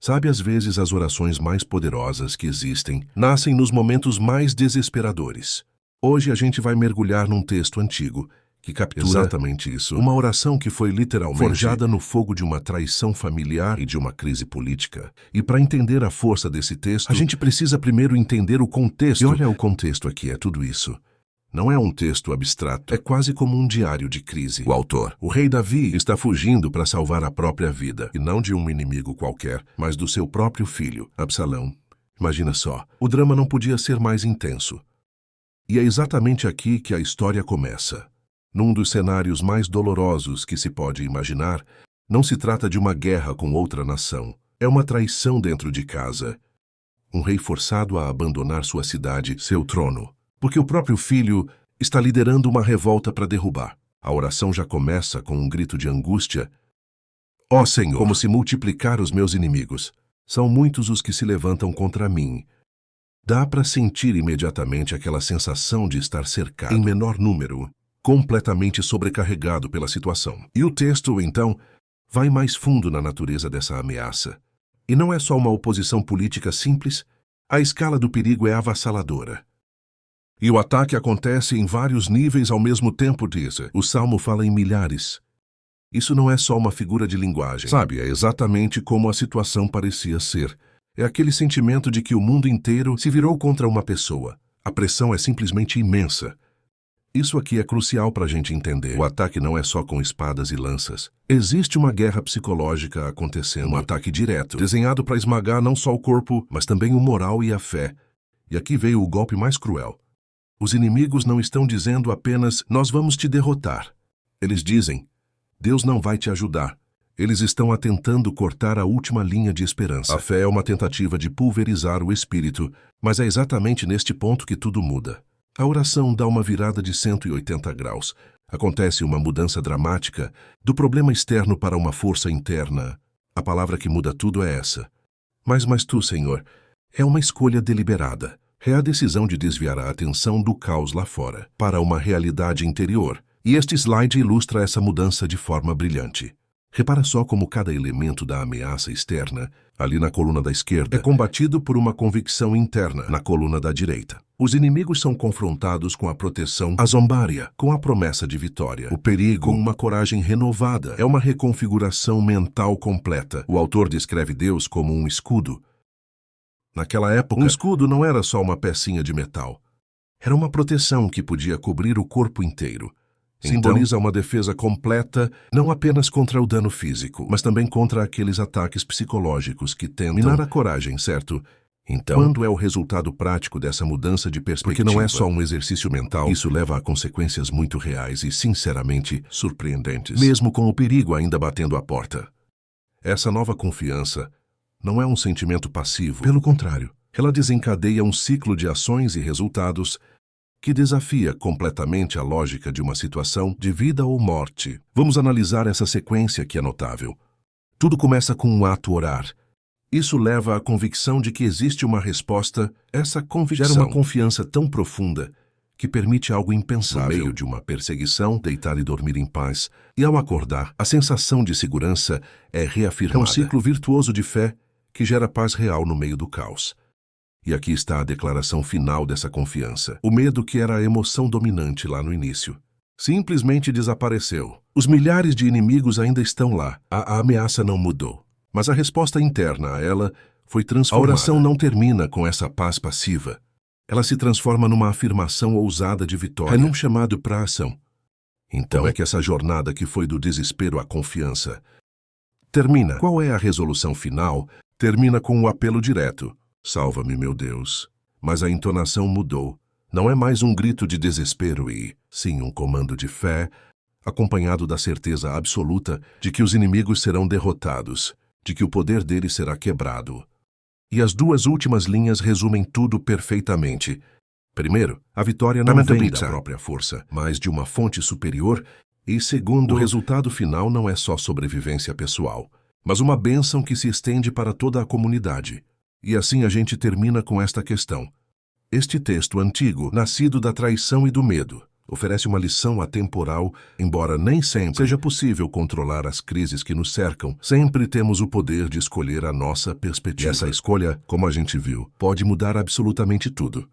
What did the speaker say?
Sabe, às vezes as orações mais poderosas que existem nascem nos momentos mais desesperadores. Hoje a gente vai mergulhar num texto antigo que captura exatamente isso. Uma oração que foi literalmente forjada no fogo de uma traição familiar e de uma crise política. E para entender a força desse texto, a gente precisa primeiro entender o contexto. E olha, o contexto aqui é tudo isso. Não é um texto abstrato, é quase como um diário de crise. O autor, o rei Davi, está fugindo para salvar a própria vida, e não de um inimigo qualquer, mas do seu próprio filho, Absalão. Imagina só, o drama não podia ser mais intenso. E é exatamente aqui que a história começa. Num dos cenários mais dolorosos que se pode imaginar, não se trata de uma guerra com outra nação. É uma traição dentro de casa. Um rei forçado a abandonar sua cidade, seu trono, porque o próprio filho está liderando uma revolta para derrubar. A oração já começa com um grito de angústia. Ó Senhor, como se multiplicar os meus inimigos. São muitos os que se levantam contra mim. Dá para sentir imediatamente aquela sensação de estar cercado em menor número, completamente sobrecarregado pela situação. E o texto, então, vai mais fundo na natureza dessa ameaça. E não é só uma oposição política simples, a escala do perigo é avassaladora. E o ataque acontece em vários níveis ao mesmo tempo, diz. O Salmo fala em milhares. Isso não é só uma figura de linguagem. Sabe, é exatamente como a situação parecia ser. É aquele sentimento de que o mundo inteiro se virou contra uma pessoa. A pressão é simplesmente imensa. Isso aqui é crucial para a gente entender. O ataque não é só com espadas e lanças. Existe uma guerra psicológica acontecendo. Um ataque direto, desenhado para esmagar não só o corpo, mas também o moral e a fé. E aqui veio o golpe mais cruel. Os inimigos não estão dizendo apenas, nós vamos te derrotar. Eles dizem, Deus não vai te ajudar. Eles estão tentando cortar a última linha de esperança. A fé é uma tentativa de pulverizar o espírito, mas é exatamente neste ponto que tudo muda. A oração dá uma virada de 180 graus. Acontece uma mudança dramática do problema externo para uma força interna. A palavra que muda tudo é essa. Mas tu, Senhor, é uma escolha deliberada. É a decisão de desviar a atenção do caos lá fora para uma realidade interior. E este slide ilustra essa mudança de forma brilhante. Repara só como cada elemento da ameaça externa, ali na coluna da esquerda, é combatido por uma convicção interna, na coluna da direita. Os inimigos são confrontados com a proteção, a zombaria, com a promessa de vitória. O perigo, com uma coragem renovada, é uma reconfiguração mental completa. O autor descreve Deus como um escudo. Naquela época, um escudo não era só uma pecinha de metal. Era uma proteção que podia cobrir o corpo inteiro. Simboliza uma defesa completa, não apenas contra o dano físico, mas também contra aqueles ataques psicológicos que tentam minar a coragem, certo? Então, quando é o resultado prático dessa mudança de perspectiva? Porque não é só um exercício mental, isso leva a consequências muito reais e, sinceramente, surpreendentes, mesmo com o perigo ainda batendo à porta. Essa nova confiança não é um sentimento passivo, pelo contrário, ela desencadeia um ciclo de ações e resultados que desafia completamente a lógica de uma situação de vida ou morte. Vamos analisar essa sequência que é notável. Tudo começa com um ato orar. Isso leva à convicção de que existe uma resposta. Essa convicção gera uma confiança tão profunda que permite algo impensável. No meio de uma perseguição, deitar e dormir em paz. E ao acordar, a sensação de segurança é reafirmada. É um ciclo virtuoso de fé que gera paz real no meio do caos. E aqui está a declaração final dessa confiança. O medo, que era a emoção dominante lá no início, simplesmente desapareceu. Os milhares de inimigos ainda estão lá. A ameaça não mudou. Mas a resposta interna a ela foi transformada. A oração não termina com essa paz passiva. Ela se transforma numa afirmação ousada de vitória. É num chamado para a ação. Então é que essa jornada que foi do desespero à confiança termina. Qual é a resolução final? Termina com um apelo direto. Salva-me, meu Deus. Mas a entonação mudou. Não é mais um grito de desespero e, sim, um comando de fé, acompanhado da certeza absoluta de que os inimigos serão derrotados, de que o poder deles será quebrado. E as duas últimas linhas resumem tudo perfeitamente. Primeiro, a vitória não vem da própria força, mas de uma fonte superior. E segundo, o resultado final não é só sobrevivência pessoal, mas uma bênção que se estende para toda a comunidade. E assim a gente termina com esta questão. Este texto antigo, nascido da traição e do medo, oferece uma lição atemporal, embora nem sempre seja possível controlar as crises que nos cercam. Sempre temos o poder de escolher a nossa perspectiva. E essa escolha, como a gente viu, pode mudar absolutamente tudo.